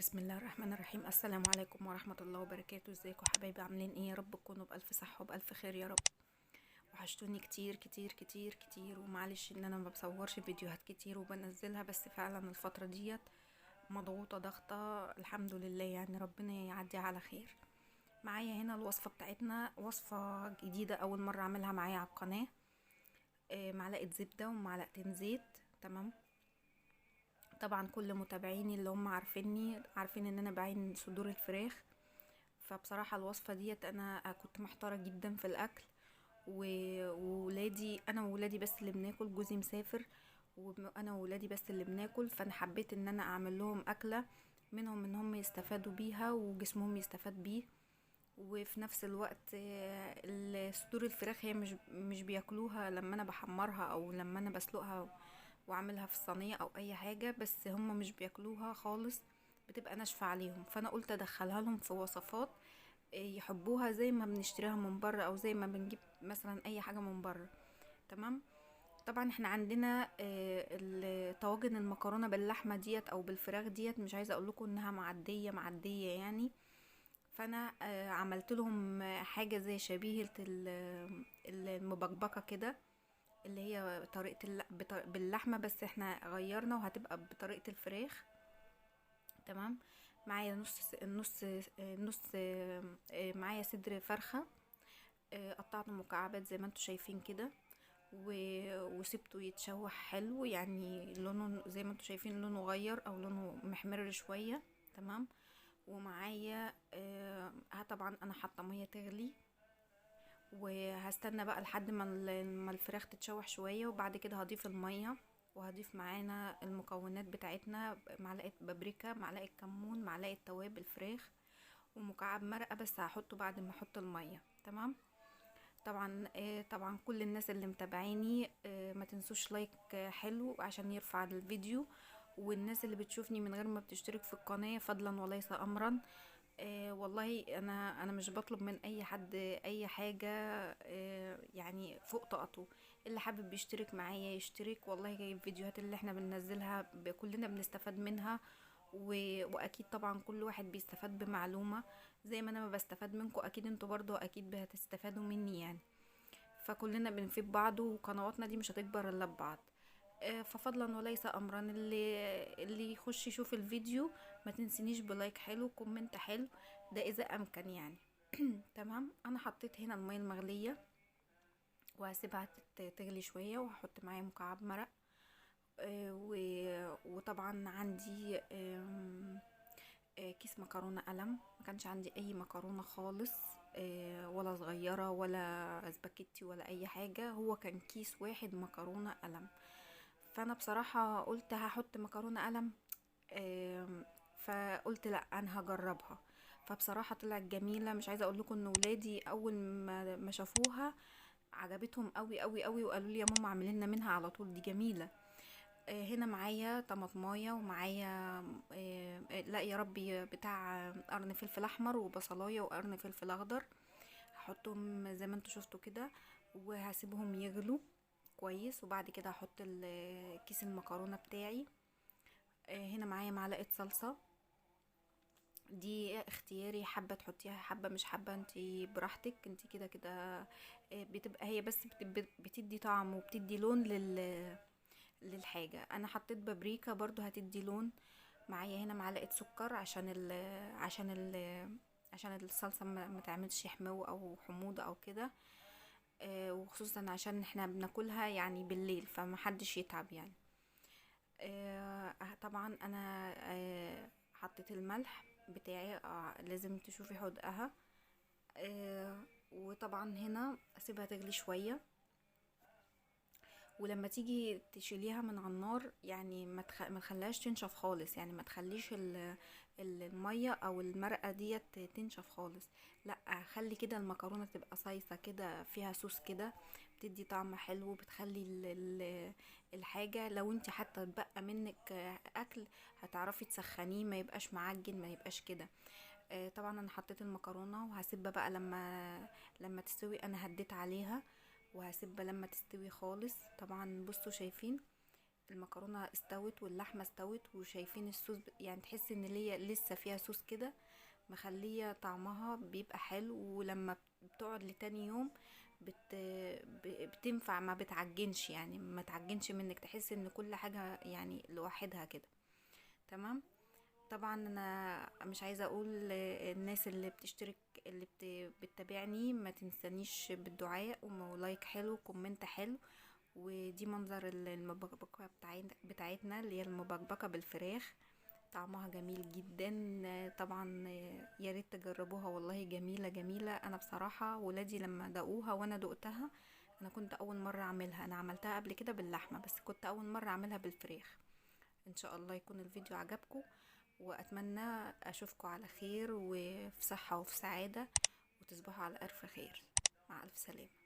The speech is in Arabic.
بسم الله الرحمن الرحيم. السلام عليكم ورحمة الله وبركاته. ازيكم حبايبي؟ عاملين ايه؟ يا رب تكونوا بألف صحة وبألف خير يا رب. وحشتوني كتير كتير كتير كتير، ومعلش ان انا ما بصورش فيديوهات كتير وبنزلها، بس فعلا الفترة ديت مضغوطة ضغطة. الحمد لله، يعني ربنا يعدي على خير. معايا هنا الوصفة بتاعتنا، وصفة جديدة أول مرة أعملها معايا على القناة. معلقة زبدة ومعلقتين زيت. تمام. طبعا كل متابعيني اللي هم عارفيني عارفين ان انا بعين صدور الفراخ. فبصراحة الوصفة ديت انا كنت محتارة جدا في الاكل، وولادي، انا وولادي بس اللي بناكل، جوزي مسافر وانا وولادي بس اللي بناكل. فانا حبيت ان انا اعمل لهم اكلة منهم ان هم يستفادوا بيها وجسمهم يستفاد بيه. وفي نفس الوقت صدور الفراخ هي مش بياكلوها لما انا بحمرها او لما انا بسلقها واعملها في الصينيه او اي حاجه، بس هم مش بياكلوها خالص، بتبقى ناشفه عليهم. فانا قلت ادخلها لهم في وصفات يحبوها، زي ما بنشتريها من بره او زي ما بنجيب مثلا اي حاجه من بره. تمام. طبعا احنا عندنا طواجن المكرونه باللحمه ديت او بالفراخ ديت، مش عايزه اقول لكم انها معديه معديه يعني. فانا عملت لهم حاجه زي شبيهه المبكبكه كده، اللي هي طريقه باللحمه، بس احنا غيرنا وهتبقى بطريقه الفراخ. تمام. معايا نص معايا صدر فرخه، قطعته مكعبات زي ما انتوا شايفين كده، وسبته يتشوح حلو، يعني لونه زي ما انتوا شايفين لونه غير او لونه محمر شويه. تمام. ومعايا طبعا انا حاطه ميه تغلي، وهستنى بقى لحد ما الفراخ تتشوح شويه، وبعد كده هضيف الميه، وهضيف معانا المكونات بتاعتنا: معلقه بابريكا، معلقه كمون، معلقه توابل فراخ، ومكعب مرقه، بس هحطه بعد ما احط الميه. تمام. طبعا طبعا كل الناس اللي متابعيني ما تنسوش لايك حلو عشان يرفع الفيديو. والناس اللي بتشوفني من غير ما بتشترك في القناة فضلا وليس امرا، والله انا مش بطلب من اي حد اي حاجة، يعني فوق طاقته. اللي حابب يشترك معايا يشترك، والله الفيديوهات اللي احنا بننزلها كلنا بنستفاد منها. واكيد طبعا كل واحد بيستفاد بمعلومة، زي ما انا ما بستفاد منكم اكيد انتوا برضو اكيد هتستفادوا مني يعني. فكلنا بنفيد بعض، وقنواتنا دي مش هتكبر الا ببعض. ففضلا وليس امرا، اللي يخش يشوف الفيديو ما تنسينيش بلايك حلو، كومنت حلو، ده اذا امكن يعني. تمام. انا حطيت هنا المية المغلية وهسيبها تغلي شوية، وهحط معايا مكعب مرق. وطبعا عندي كيس مكرونة قلم، ما كانش عندي اي مكرونة خالص، ولا صغيرة ولا سباكيتي ولا اي حاجة، هو كان كيس واحد مكرونة قلم. فانا بصراحة قلت هحط مكرونة قلم، فقلت لا انا هجربها. فبصراحة طلعت جميلة، مش عايزة اقول لكم ان ولادي اول ما شافوها عجبتهم قوي قوي قوي، وقالوا لي يا ماما اعملي لنا منها على طول، دي جميلة. هنا معايا طماطمايه، ومعايا لا يا ربي، بتاع قرن فلفل احمر وبصلايه وقرن فلفل اخضر، هحطهم زي ما انتوا شفتوا كده، وهسيبهم يغلوا كويس، وبعد كده هحط كيس المكرونه بتاعي. هنا معايا معلقه صلصه، دي اختياري، حابه تحطيها حابه مش حابه انتي براحتك، انتي كده كده. بتبقى هي بس بتدي طعم وبتدي لون للحاجة. انا حطيت بابريكا برضو هتدي لون. معايا هنا معلقة سكر عشان الصلصة ما تعملش حمو او حموضة او كده، وخصوصا عشان احنا بناكلها يعني بالليل فمحدش يتعب يعني. طبعا انا حطيت الملح بتاعي، لازم تشوفي حدقها. وطبعا هنا اسيبها تغلي شوية، ولما تيجي تشيليها من على النار يعني ما تخليهاش تنشف خالص، يعني ما تخليش الميه او المرقه ديت تنشف خالص. لا، خلي كده المكرونه تبقى صيصه كده، فيها صوص كده، بتدي طعم حلو، بتخلي الحاجه لو انت حتى بقى منك اكل هتعرفي تسخنيه، ما يبقاش معجن، ما يبقاش كده. طبعا انا حطيت المكرونه وهسيبها بقى لما تستوي، انا هديت عليها وهسيبها لما تستوي خالص. طبعا بصوا شايفين المكرونه استوت واللحمه استوت، وشايفين الصوص يعني تحس ان ليا لسه فيها صوص كده، مخليه طعمها بيبقى حلو. ولما بتقعد لتاني يوم بتنفع، ما بتعجنش يعني، ما تعجنش منك، تحس ان كل حاجه يعني لوحدها كده. تمام. طبعا انا مش عايزه اقول الناس اللي بتشترك، اللي بتتابعني، ما تنسانيش بالدعاء ولايك حلو وكومنت حلو. ودي منظر المبكبكه بتاعتنا اللي هي المبكبكه بالفراخ، طعمها جميل جدا. طبعا يا ريت تجربوها، والله جميله جميله. انا بصراحه ولادي لما دقوها وانا دقتها، انا كنت اول مره اعملها، انا عملتها قبل كده باللحمه بس كنت اول مره اعملها بالفراخ. ان شاء الله يكون الفيديو عجبكم، واتمنى اشوفكم على خير وفي صحة وفي سعادة، وتصبحوا على الف خير. مع الف سلامة.